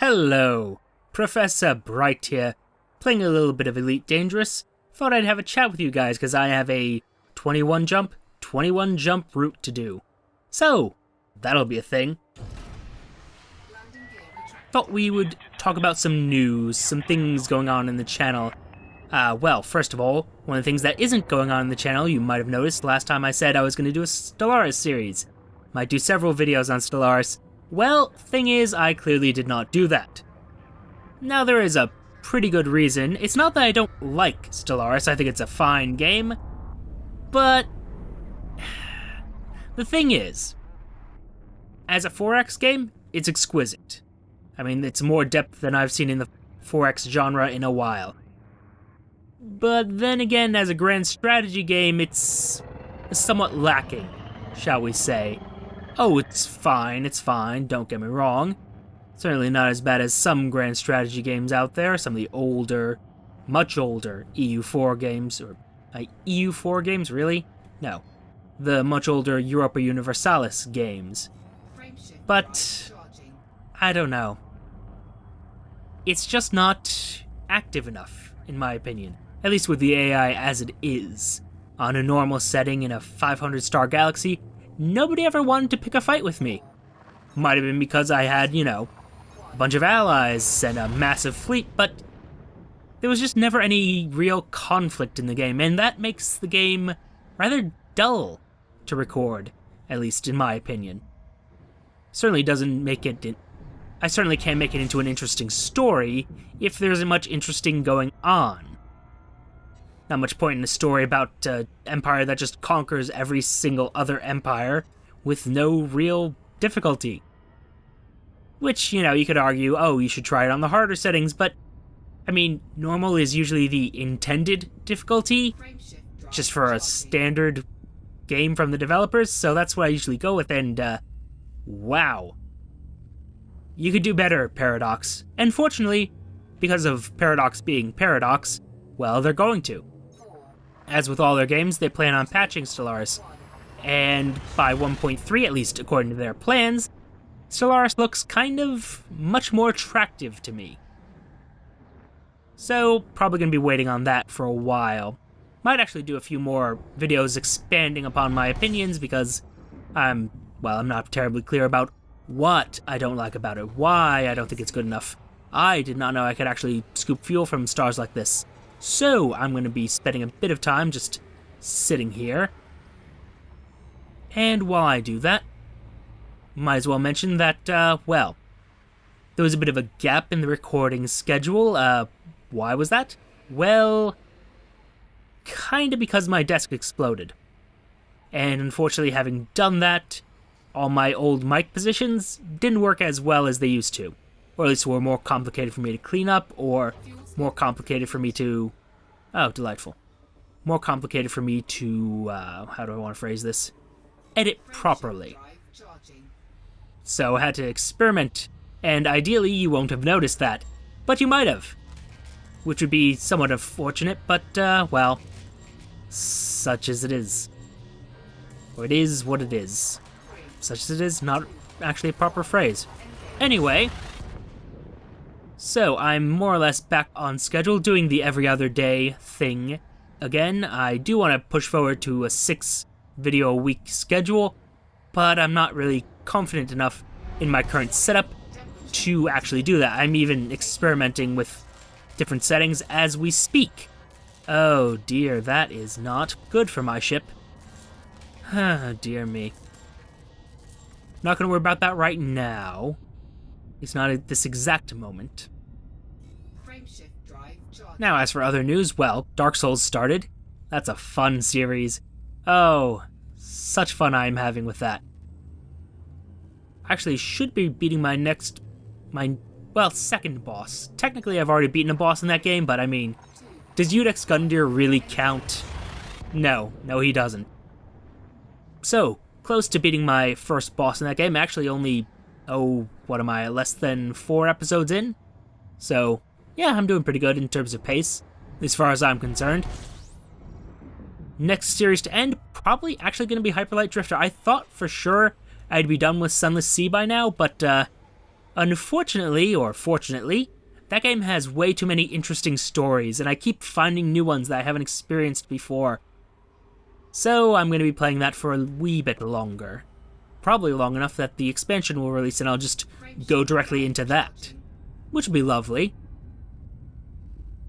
Hello, Professor Bright here, playing a little bit of Elite Dangerous. Thought I'd have a chat with you guys because I have a 21 jump route to do. So, that'll be a thing. Thought we would talk about some news, some things going on in the channel. Well, first of all, one of the things that isn't going on in the channel, you might have noticed last time I said I was going to do a Stellaris series. Might do several videos on Stellaris. Well, thing is, I clearly did not do that. Now, there is a pretty good reason. It's not that I don't like Stellaris, I think it's a fine game, but the thing is, as a 4X game, it's exquisite. I mean, it's more depth than I've seen in the 4X genre in a while. But then again, as a grand strategy game, it's somewhat lacking, shall we say. Oh, it's fine, don't get me wrong. Certainly not as bad as some grand strategy games out there, some of the older, much older EU4 games, or EU4 games, really? No. The much older Europa Universalis games. But, I don't know. It's just not active enough, in my opinion. At least with the AI as it is. On a normal setting in a 500-star galaxy, nobody ever wanted to pick a fight with me. Might have been because I had, you know, a bunch of allies and a massive fleet, but there was just never any real conflict in the game, and that makes the game rather dull to record, at least in my opinion. Certainly doesn't make it... I certainly can't make it into an interesting story if there isn't much interesting going on. Not much point in a story about an empire that just conquers every single other empire with no real difficulty. Which, you know, you could argue, oh, you should try it on the harder settings, but, I mean, normal is usually the intended difficulty, just for a standard game from the developers, so that's what I usually go with, and, wow. You could do better, Paradox. And fortunately, because of Paradox being Paradox, well, they're going to. As with all their games, they plan on patching Stellaris, and by 1.3, at least according to their plans, Stellaris looks kind of much more attractive to me. So, probably going to be waiting on that for a while. Might actually do a few more videos expanding upon my opinions, because I'm not terribly clear about what I don't like about it, why I don't think it's good enough. I did not know I could actually scoop fuel from stars like this. So, I'm going to be spending a bit of time just sitting here. And while I do that, might as well mention that, well, there was a bit of a gap in the recording schedule. Why was that? Well, kinda because my desk exploded. And unfortunately, having done that, all my old mic positions didn't work as well as they used to. Or at least were more complicated for me to clean up, or more complicated for me to... Oh, delightful. More complicated for me to, how do I want to phrase this? Edit properly. So I had to experiment, and ideally you won't have noticed that, but you might have. Which would be somewhat unfortunate, but, well, such as it is. Or it is what it is. Such as it is, not actually a proper phrase. Anyway... So, I'm more or less back on schedule, doing the every other day thing. Again, I do want to push forward to a 6-video-a-week schedule, but I'm not really confident enough in my current setup to actually do that. I'm even experimenting with different settings as we speak. Oh dear, that is not good for my ship. Ah, dear me. Not gonna worry about that right now. It's not at this exact moment. Now, as for other news, well, Dark Souls started. That's a fun series. Oh, such fun I'm having with that. Actually, should be beating my second boss. Technically, I've already beaten a boss in that game, but I mean, does Udex Gundyr really count? No, he doesn't. So, close to beating my first boss in that game, actually only... Oh, what am I, less than 4 episodes in? So, yeah, I'm doing pretty good in terms of pace, as far as I'm concerned. Next series to end, probably actually going to be Hyperlight Drifter. I thought for sure I'd be done with Sunless Sea by now, but Unfortunately, or fortunately, that game has way too many interesting stories, and I keep finding new ones that I haven't experienced before. So I'm going to be playing that for a wee bit longer. Probably long enough that the expansion will release and I'll just go directly into that, which will be lovely.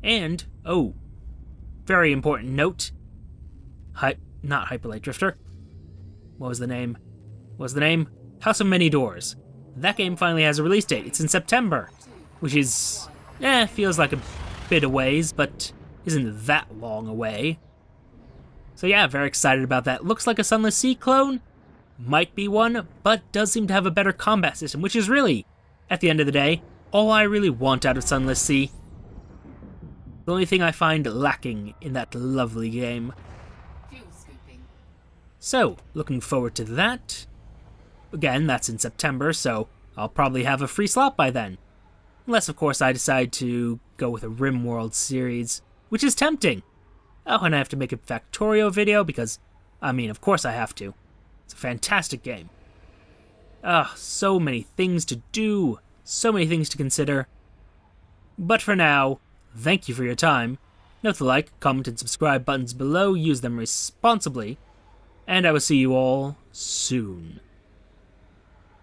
And, oh, very important note. Not Hyperlight Drifter. What was the name? House of Many Doors. That game finally has a release date. It's in September, which is, feels like a bit of ways, but isn't that long away. So yeah, very excited about that. Looks like a Sunless Sea clone. Might be one, but does seem to have a better combat system, which is really, at the end of the day, all I really want out of Sunless Sea. The only thing I find lacking in that lovely game. So, looking forward to that. Again, that's in September, so I'll probably have a free slot by then. Unless, of course, I decide to go with a RimWorld series, which is tempting. Oh, and I have to make a Factorio video because, of course I have to. It's a fantastic game. So many things to do, so many things to consider. But for now, thank you for your time. Note the like, comment, and subscribe buttons below. Use them responsibly. And I will see you all soon.